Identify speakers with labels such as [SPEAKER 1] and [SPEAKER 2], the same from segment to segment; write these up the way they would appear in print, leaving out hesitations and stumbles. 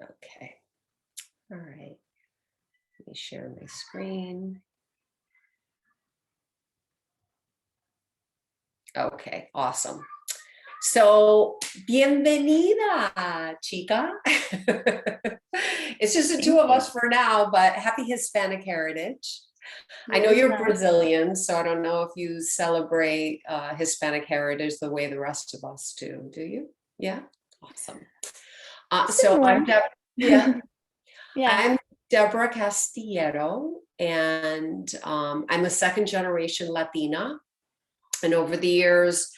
[SPEAKER 1] Okay. All right. Let me share my screen. Okay, awesome. So, bienvenida, chica. It's just the two
[SPEAKER 2] Thank
[SPEAKER 1] of
[SPEAKER 2] you.
[SPEAKER 1] us for now, but happy Hispanic Heritage. I know
[SPEAKER 2] You as
[SPEAKER 1] you're
[SPEAKER 2] well.
[SPEAKER 1] Brazilian, so I don't know if you celebrate Hispanic heritage the way the rest of us do. Do you? Yeah, awesome. So
[SPEAKER 2] Similar.
[SPEAKER 1] Yeah,
[SPEAKER 2] Yeah.
[SPEAKER 1] I'm Deborah Castillero, and I'm a second generation Latina. And over the years,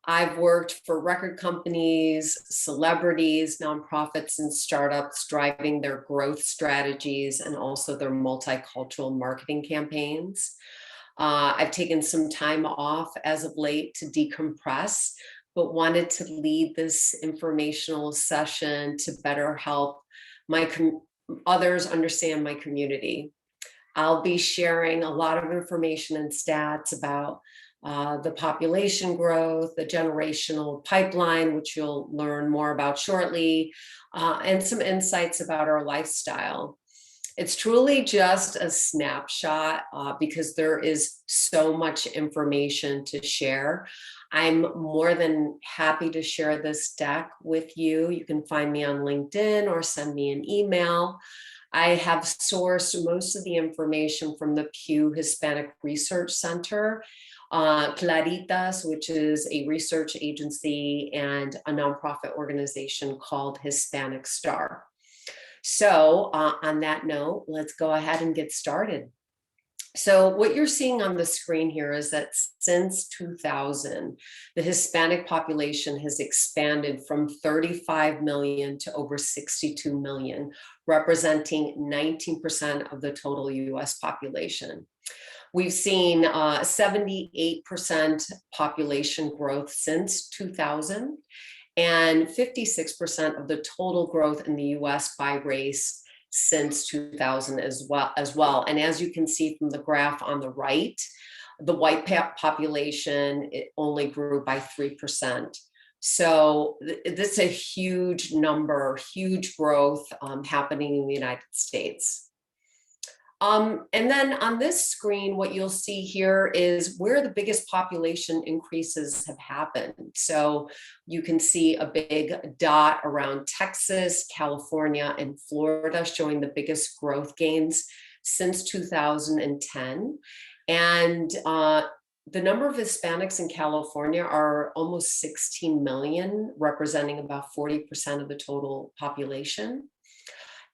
[SPEAKER 1] I've worked for record companies, celebrities, nonprofits, and startups driving their growth strategies and also their multicultural marketing campaigns. I've taken some time off as of late to decompress, but wanted to lead this informational session to better help my others understand my community. I'll be sharing a lot of information and stats about the population growth, the generational pipeline, which you'll learn more about shortly, and some insights about our lifestyle. It's truly just a snapshot because there is so much information to share. I'm more than happy to share this deck with you. You can find me on LinkedIn or send me an email. I have sourced most of the information from the Pew Hispanic Research Center, Claritas, which is a research agency, and a nonprofit organization called Hispanic Star. So on that note, let's go ahead and get started. So what you're seeing on the screen here is that since 2000, the Hispanic population has expanded from 35 million to over 62 million, representing 19% of the total US population. We've seen 78% population growth since 2000, and 56% of the total growth in the US by race since 2000 as well. And as you can see from the graph on the right, the white population, it only grew by 3%. So this is a huge number, huge growth happening in the United States. And then on this screen, what you'll see here is where the biggest population increases have happened. So you can see a big dot around Texas, California, and Florida showing the biggest growth gains since 2010. And the number of Hispanics in California are almost 16 million, representing about 40% of the total population.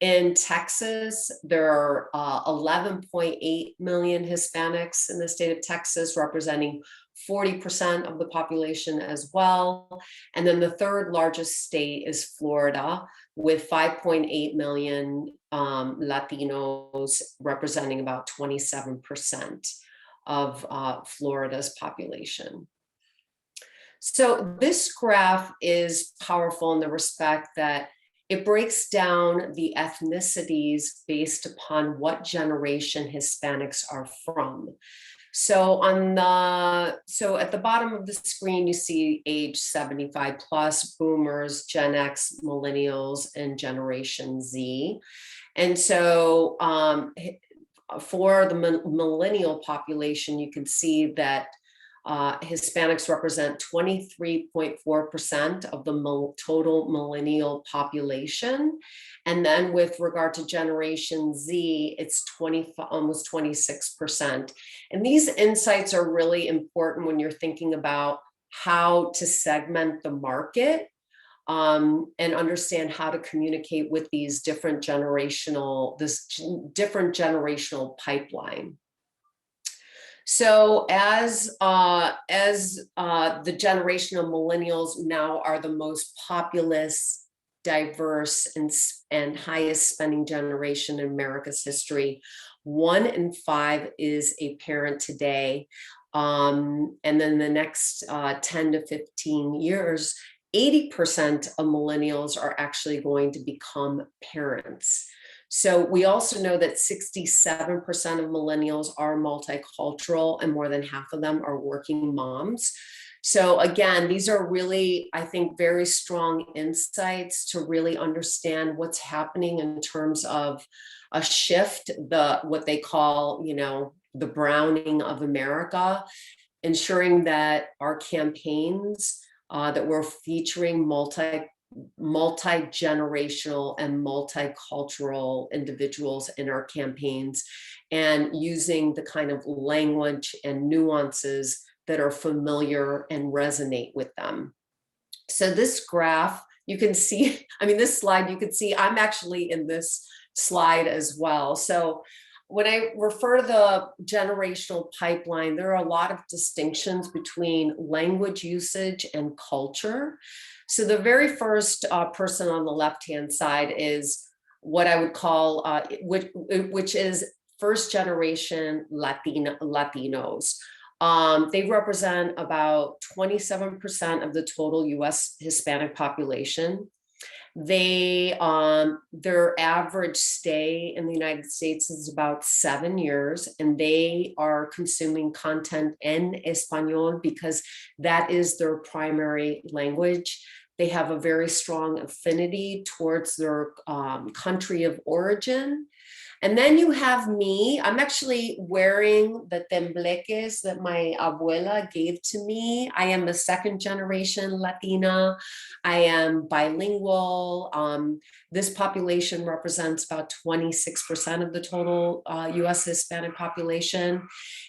[SPEAKER 1] In Texas, there are 11.8 million Hispanics in the state of Texas, representing 40% of the population as well. And then the third largest state is Florida, with 5.8 million Latinos, representing about 27% of Florida's population. So this graph is powerful in the respect that it breaks down the ethnicities based upon what generation Hispanics are from. So at the bottom of the screen, you see age 75 plus, boomers, Gen X, millennials, and Generation Z. And so for the millennial population, you can see that Hispanics represent 23.4% of the total millennial population. And then with regard to Generation Z, it's almost 26%. And these insights are really important when you're thinking about how to segment the market and understand how to communicate with this different generational pipeline. So as the generational millennials now are the most populous, diverse, and highest spending generation in America's history, 1 in 5 is a parent today. And then the next 10 to 15 years, 80% of millennials are actually going to become parents. So we also know that 67% of millennials are multicultural, and more than half of them are working moms. So again, these are really, I think, very strong insights to really understand what's happening in terms of a shift, what they call, the browning of America, ensuring that our campaigns, that we're featuring multi-generational and multicultural individuals in our campaigns, and using the kind of language and nuances that are familiar and resonate with them. So this graph, you can see, this slide, you can see I'm actually in this slide as well. So when I refer to the generational pipeline, there are a lot of distinctions between language usage and culture. So the very first person on the left-hand side is what I would call, which is first generation Latinos. They represent about 27% of the total US Hispanic population. Their average stay in the United States is about 7 years, and they are consuming content en español because that is their primary language. They have a very strong affinity towards their country of origin. And then you have me. I'm actually wearing the tembleques that my abuela gave to me. I am a second generation Latina. I am bilingual. This population represents about 26% of the total US Hispanic population.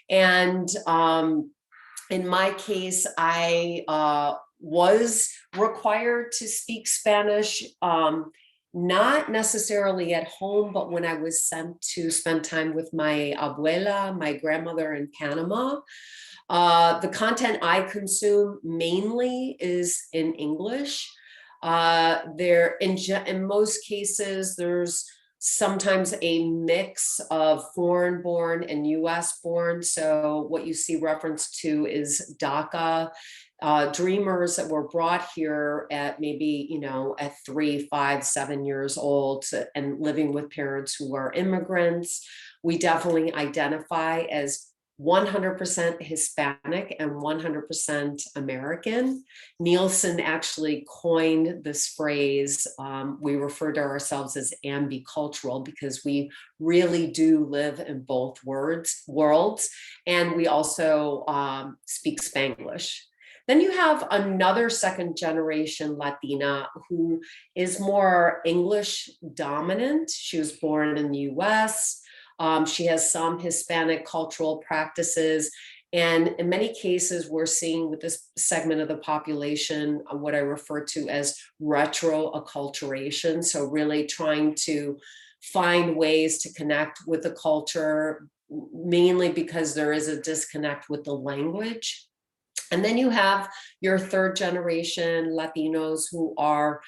[SPEAKER 1] And in my case, I was required to speak Spanish, not necessarily at home, but when I was sent to spend time with my abuela, my grandmother in Panama. The content I consume mainly is in English. In most cases, there's sometimes a mix of foreign born and US born. So what you see reference to is DACA. Dreamers that were brought here at maybe, at 3, 5, 7 years old and living with parents who are immigrants. We definitely identify as 100% Hispanic and 100% American. Nielsen actually coined this phrase. We refer to ourselves as ambicultural because we really do live in both worlds, and we also speak Spanglish. Then you have another second generation Latina who is more English dominant. She was born in the US. She has some Hispanic cultural practices. And in many cases, we're seeing with this segment of the population, what I refer to as retro acculturation. So really trying to find ways to connect with the culture, mainly because there is a disconnect with the language. And then you have your third generation Latinos who are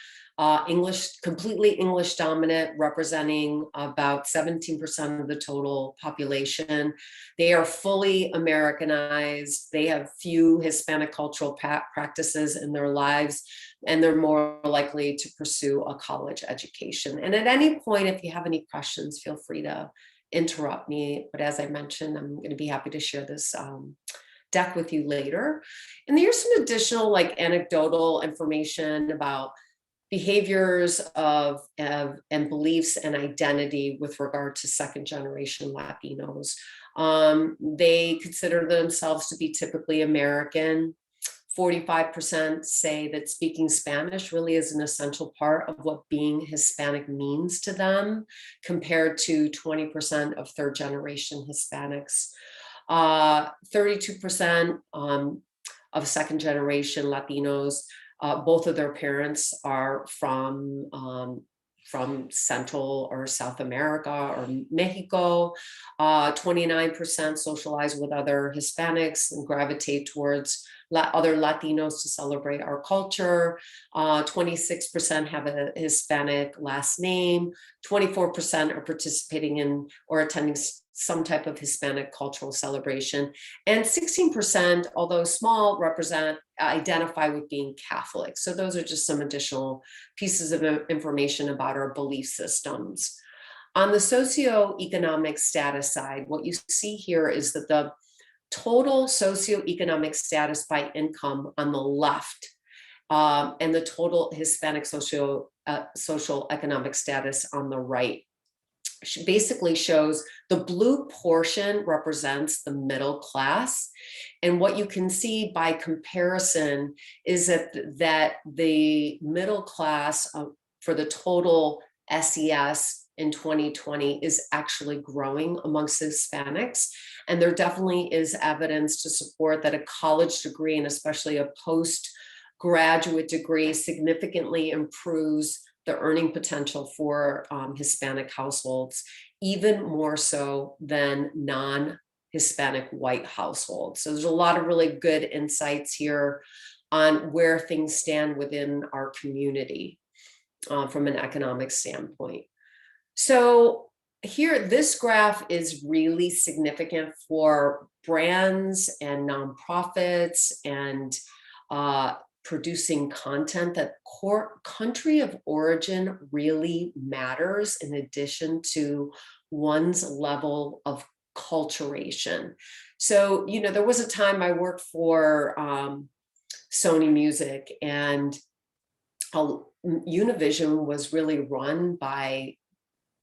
[SPEAKER 1] completely English dominant, representing about 17% of the total population. They are fully Americanized. They have few Hispanic cultural practices in their lives, and they're more likely to pursue a college education. And at any point, if you have any questions, feel free to interrupt me. But as I mentioned, I'm going to be happy to share this deck with you later. And here's some additional anecdotal information about behaviors and beliefs and identity with regard to second generation Latinos. They consider themselves to be typically American. 45% say that speaking Spanish really is an essential part of what being Hispanic means to them, compared to 20% of third generation Hispanics. 32% of second generation Latinos, both of their parents are from Central or South America or Mexico. 29% socialize with other Hispanics and gravitate towards other Latinos to celebrate our culture. 26% have a Hispanic last name. 24% are participating in or attending some type of Hispanic cultural celebration. And 16%, although small, identify with being Catholic. So those are just some additional pieces of information about our belief systems. On the socioeconomic status side, what you see here is that the total socioeconomic status by income on the left, and the total Hispanic social economic status on the right. Basically shows the blue portion represents the middle class. And what you can see by comparison is that the middle class for the total SES in 2020 is actually growing amongst Hispanics. And there definitely is evidence to support that a college degree, and especially a postgraduate degree, significantly improves the earning potential for Hispanic households, even more so than non-Hispanic white households. So there's a lot of really good insights here on where things stand within our community from an economic standpoint. So here, this graph is really significant for brands and nonprofits and producing content. That core country of origin really matters in addition to one's level of culturation. So, you know, there was a time I worked for Sony Music, and Univision was really run by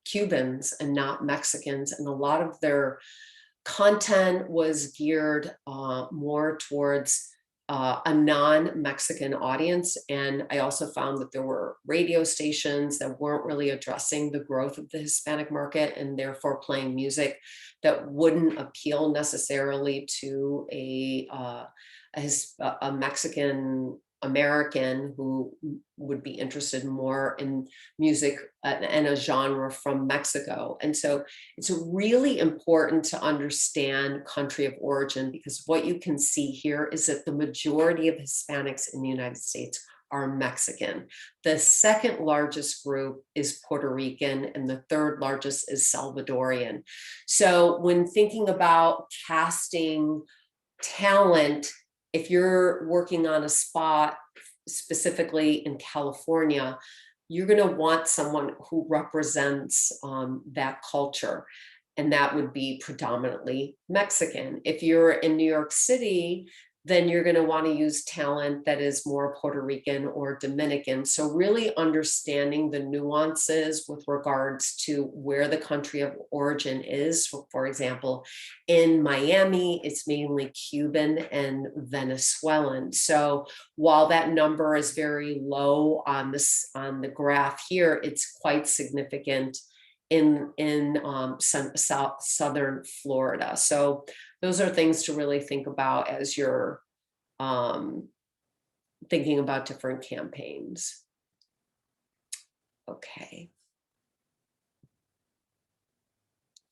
[SPEAKER 1] Cubans and not Mexicans, and a lot of their content was geared more towards a non-Mexican audience. And I also found that there were radio stations that weren't really addressing the growth of the Hispanic market, and therefore playing music that wouldn't appeal necessarily to a Mexican American who would be interested more in music and a genre from Mexico. And so it's really important to understand country of origin, because what you can see here is that the majority of Hispanics in the United States are Mexican. The second largest group is Puerto Rican, and the third largest is Salvadorian. So when thinking about casting talent, if you're working on a spot specifically in California, you're going to want someone who represents that culture, and that would be predominantly Mexican. If you're in New York City, then you're going to want to use talent that is more Puerto Rican or Dominican. So really understanding the nuances with regards to where the country of origin is. For example, in Miami, it's mainly Cuban and Venezuelan. So while that number is very low on the graph here, it's quite significant in southern Florida. So those are things to really think about as you're thinking about different campaigns. Okay.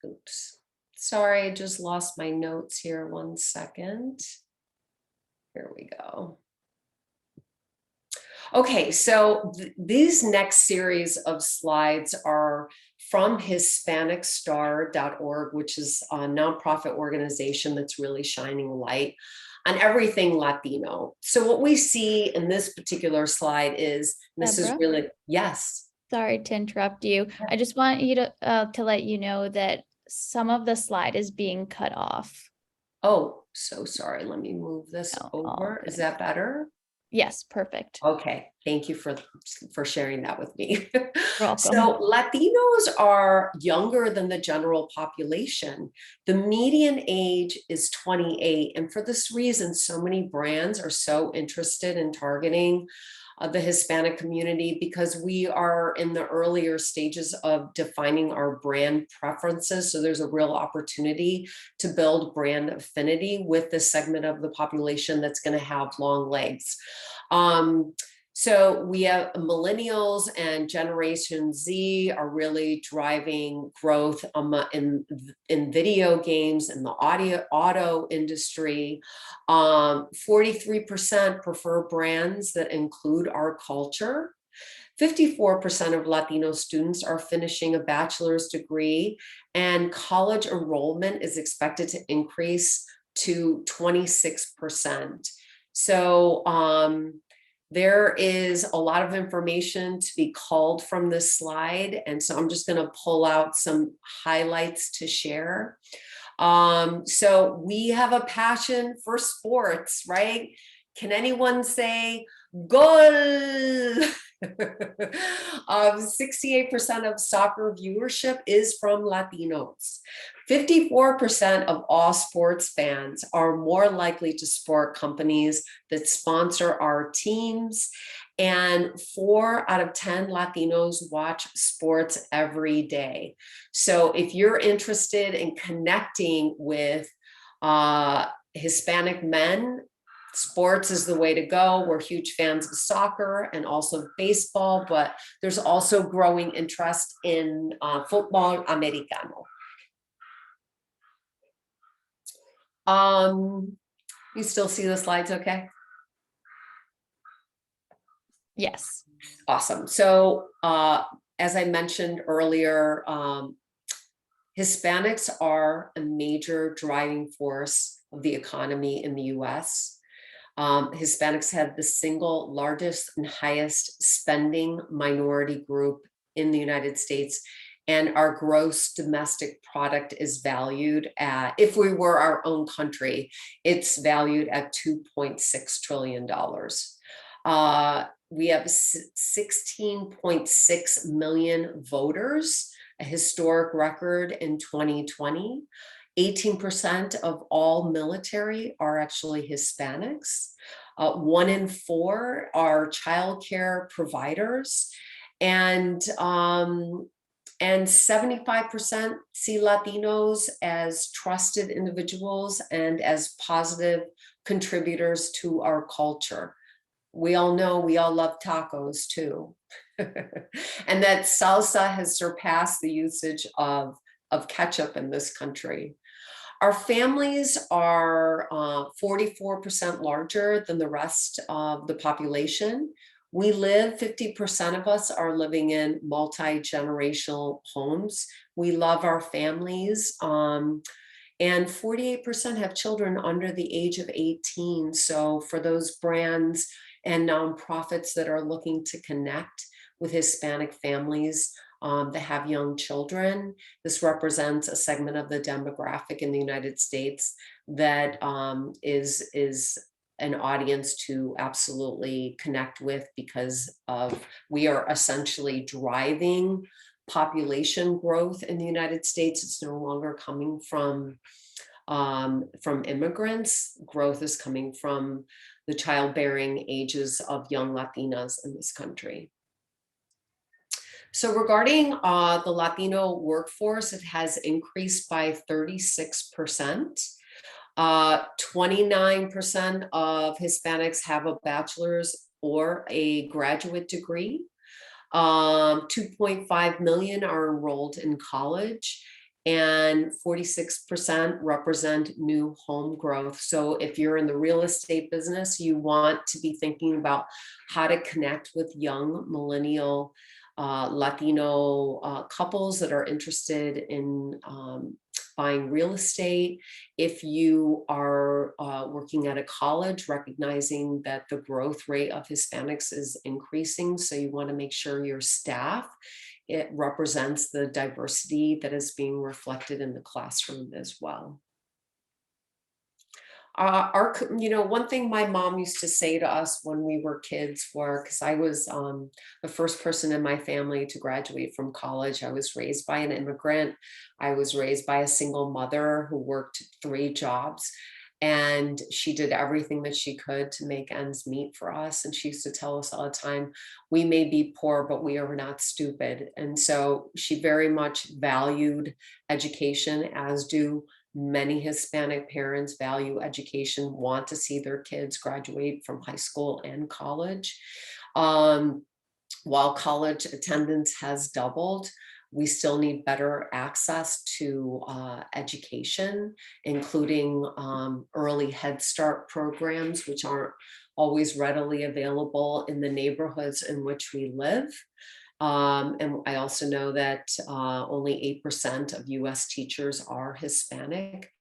[SPEAKER 1] Oops. Sorry, I just lost my notes here. 1 second. Here we go. Okay, so these next series of slides are from HispanicStar.org, which is a nonprofit organization that's really shining light on everything Latino. So what we see in this particular slide is, this
[SPEAKER 2] Deborah?
[SPEAKER 1] is really, yes.
[SPEAKER 2] Sorry to interrupt you. I just want you to let you know that some of the slide is being cut off.
[SPEAKER 1] Oh, so sorry. Let me move this over. Is that better?
[SPEAKER 2] Yes, perfect.
[SPEAKER 1] Okay, thank you for sharing that with me.
[SPEAKER 2] You're welcome.
[SPEAKER 1] So Latinos are younger than the general population. The median age is 28, and for this reason, so many brands are so interested in targeting the Hispanic community, because we are in the earlier stages of defining our brand preferences. So there's a real opportunity to build brand affinity with this segment of the population that's going to have long legs. So we have millennials and Generation Z are really driving growth in video games and the auto industry. 43% prefer brands that include our culture. 54% of Latino students are finishing a bachelor's degree, and college enrollment is expected to increase to 26%. So there is a lot of information to be culled from this slide, and so I'm just going to pull out some highlights to share. So we have a passion for sports, right? Can anyone say goal? 68% of soccer viewership is from Latinos. 54% of all sports fans are more likely to support companies that sponsor our teams. And 4 out of 10 Latinos watch sports every day. So if you're interested in connecting with Hispanic men, sports is the way to go. We're huge fans of soccer and also baseball, but there's also growing interest in football americano. You still see the slides okay?
[SPEAKER 2] Yes.
[SPEAKER 1] Awesome. So as I mentioned earlier, Hispanics are a major driving force of the economy in the US. Hispanics have the single largest and highest spending minority group in the United States. And our gross domestic product is valued at, if we were our own country, it's valued at $2.6 trillion. We have 16.6 million voters, a historic record in 2020. 18% of all military are actually Hispanics. 1 in 4 are childcare providers, and 75% see Latinos as trusted individuals and as positive contributors to our culture. We all know we all love tacos too. And that salsa has surpassed the usage of ketchup in this country. Our families are 44% larger than the rest of the population. We live, 50% of us are living in multi-generational homes. We love our families. And 48% have children under the age of 18. So for those brands and nonprofits that are looking to connect with Hispanic families that have young children, this represents a segment of the demographic in the United States that is an audience to absolutely connect with, because we are essentially driving population growth in the United States. It's no longer coming from immigrants. Growth is coming from the childbearing ages of young Latinas in this country. So regarding the Latino workforce, it has increased by 36%. 29% of Hispanics have a bachelor's or a graduate degree. 2.5 million are enrolled in college, and 46% represent new home growth. So if you're in the real estate business, you want to be thinking about how to connect with young millennial Latino couples that are interested in buying real estate. If you are working at a college, recognizing that the growth rate of Hispanics is increasing, so you want to make sure your staff, it represents the diversity that is being reflected in the classroom as well. One thing my mom used to say to us when we were kids were, because I was the first person in my family to graduate from college. I was raised by an immigrant. I was raised by a single mother who worked 3 jobs. And she did everything that she could to make ends meet for us. And she used to tell us all the time, we may be poor, but we are not stupid. And so she very much valued education, as do many Hispanic parents value education, want to see their kids graduate from high school and college. While college attendance has doubled, we still need better access to education, including early Head Start programs, which aren't always readily available in the neighborhoods in which we live. And I also know that only 8% of US teachers are Hispanic.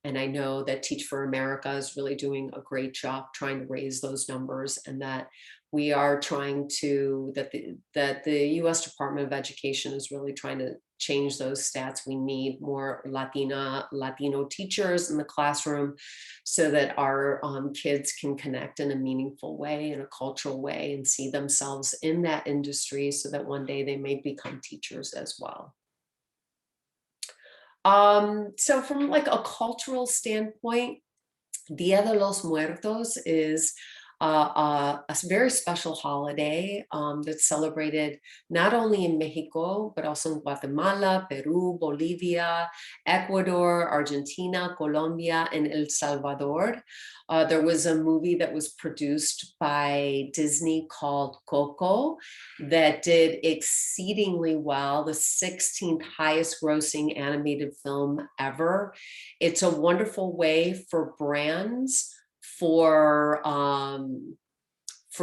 [SPEAKER 1] And I know that Teach for America is really doing a great job trying to raise those numbers, and that we are trying to, that the US Department of Education is really trying to change those stats. We need more Latino teachers in the classroom so that our kids can connect in a meaningful way, in a cultural way, and see themselves in that industry so that one day they may become teachers as well. So from like a cultural standpoint, Dia de los Muertos is a very special holiday that's celebrated not only in Mexico, but also in Guatemala, Peru, Bolivia, Ecuador, Argentina, Colombia, and El Salvador. There was a movie that was produced by Disney called Coco that did exceedingly well, the 16th highest grossing animated film ever. It's a wonderful way for brands, for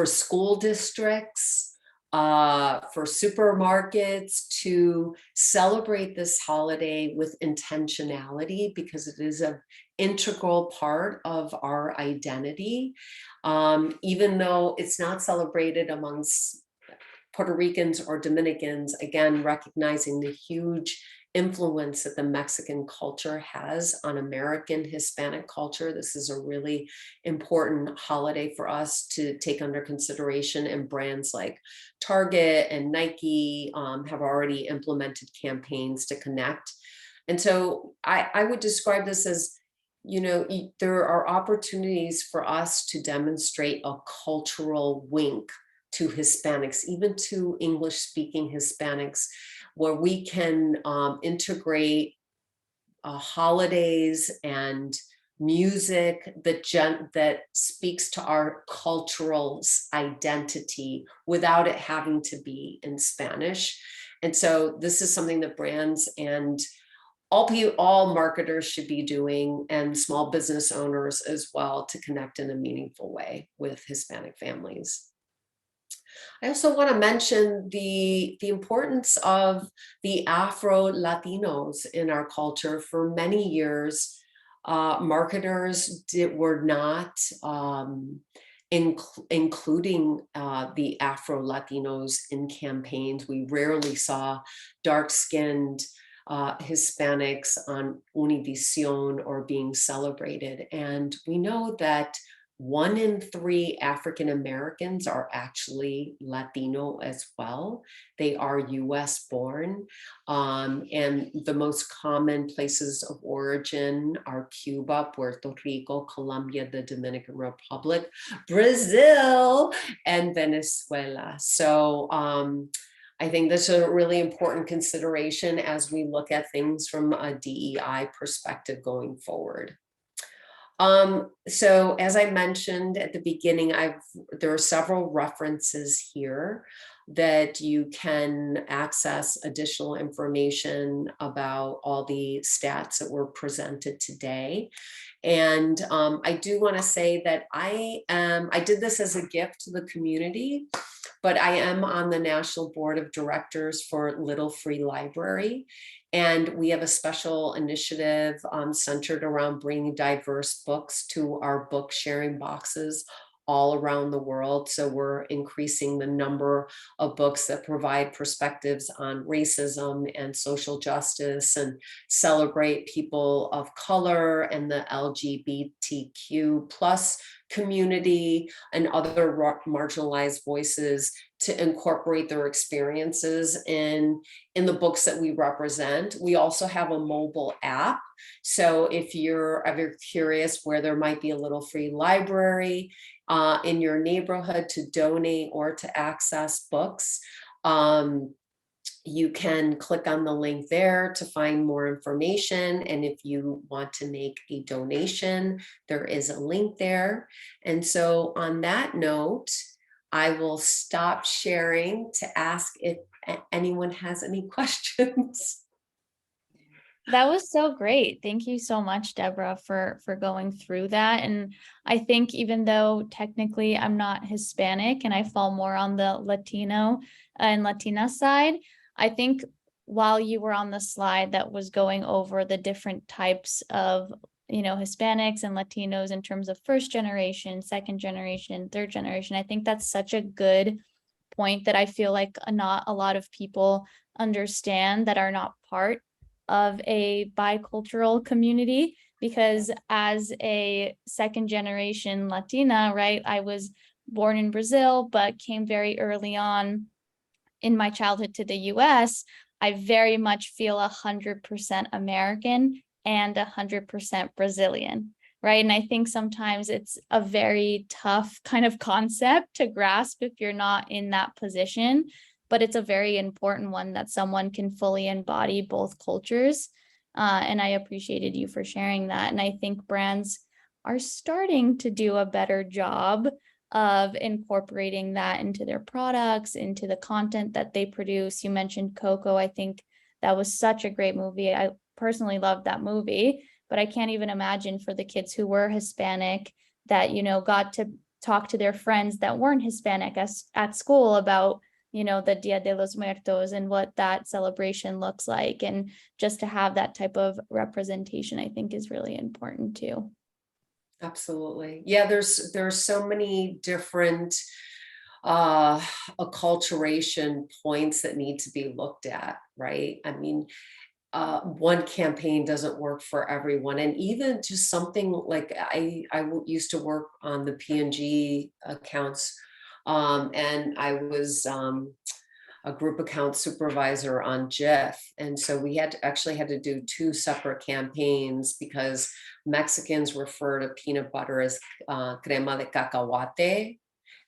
[SPEAKER 1] school districts, for supermarkets to celebrate this holiday with intentionality, because it is an integral part of our identity. Even though it's not celebrated amongst Puerto Ricans or Dominicans, again, recognizing the huge influence that the Mexican culture has on American Hispanic culture. This is a really important holiday for us to take under consideration, and brands like Target and Nike have already implemented campaigns to connect. And so I would describe this as, there are opportunities for us to demonstrate a cultural wink to Hispanics, even to English speaking Hispanics, where we can integrate holidays and music that speaks to our cultural identity without it having to be in Spanish. And so this is something that brands and all marketers should be doing, and small business owners as well, to connect in a meaningful way with Hispanic families. I also want to mention the importance of the Afro Latinos in our culture. For many years, marketers were not including the Afro Latinos in campaigns. We rarely saw dark-skinned Hispanics on Univision or being celebrated. And we know that 1 in 3 African Americans are actually Latino as well. They are US born. And the most common places of origin are Cuba, Puerto Rico, Colombia, the Dominican Republic, Brazil, and Venezuela. So I think this is a really important consideration as we look at things from a DEI perspective going forward. So as I mentioned at the beginning, there are several references here that you can access additional information about all the stats that were presented today. And I do want to say that I did this as a gift to the community, but I am on the National Board of Directors for Little Free Library. And we have a special initiative centered around bringing diverse books to our book sharing boxes all around the world. So we're increasing the number of books that provide perspectives on racism and social justice and celebrate people of color and the LGBTQ plus community and other marginalized voices, to incorporate their experiences in the books that we represent. We also have a mobile app. So if you're ever curious where there might be a little free library in your neighborhood to donate or to access books, you can click on the link there to find more information. And if you want to make a donation, there is a link there. And so on that note, I will stop sharing to ask if anyone has any questions.
[SPEAKER 2] That was so great. Thank you so much, Deborah, for going through that. And I think even though technically I'm not Hispanic and I fall more on the Latino and Latina side, I think while you were on the slide that was going over the different types of Hispanics and Latinos in terms of first generation, second generation, third generation. I think that's such a good point that I feel like not a lot of people understand that are not part of a bicultural community. Because as a second generation Latina, right, I was born in Brazil, but came very early on in my childhood to the US. I very much feel 100% American and 100% Brazilian, right? And I think sometimes it's a very tough kind of concept to grasp if you're not in that position, but it's a very important one that someone can fully embody both cultures. And I appreciated you for sharing that. And I think brands are starting to do a better job of incorporating that into their products, into the content that they produce. You mentioned Coco. I think that was such a great movie. I personally loved that movie, but I can't even imagine for the kids who were Hispanic that, got to talk to their friends that weren't Hispanic at school about, the Dia de los Muertos and what that celebration looks like. And just to have that type of representation, I think is really important too.
[SPEAKER 1] Absolutely. Yeah, there's so many different acculturation points that need to be looked at, right? I mean, one campaign doesn't work for everyone, and even just something like used to work on the P&G accounts, and I was a group account supervisor on Jif. And so we actually had to do two separate campaigns because Mexicans refer to peanut butter as crema de cacahuate.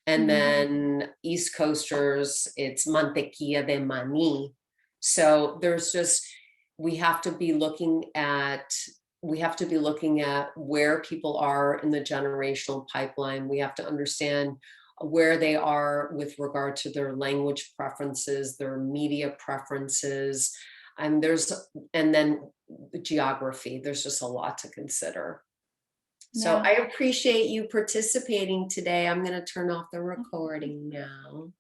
[SPEAKER 1] And then East Coasters, it's mantequilla de maní. So we have to be looking at where people are in the generational pipeline. We have to understand where they are with regard to their language preferences, their media preferences, and then geography. There's just a lot to consider. So
[SPEAKER 2] Yeah.
[SPEAKER 1] I appreciate you participating today. I'm going to turn off the recording now.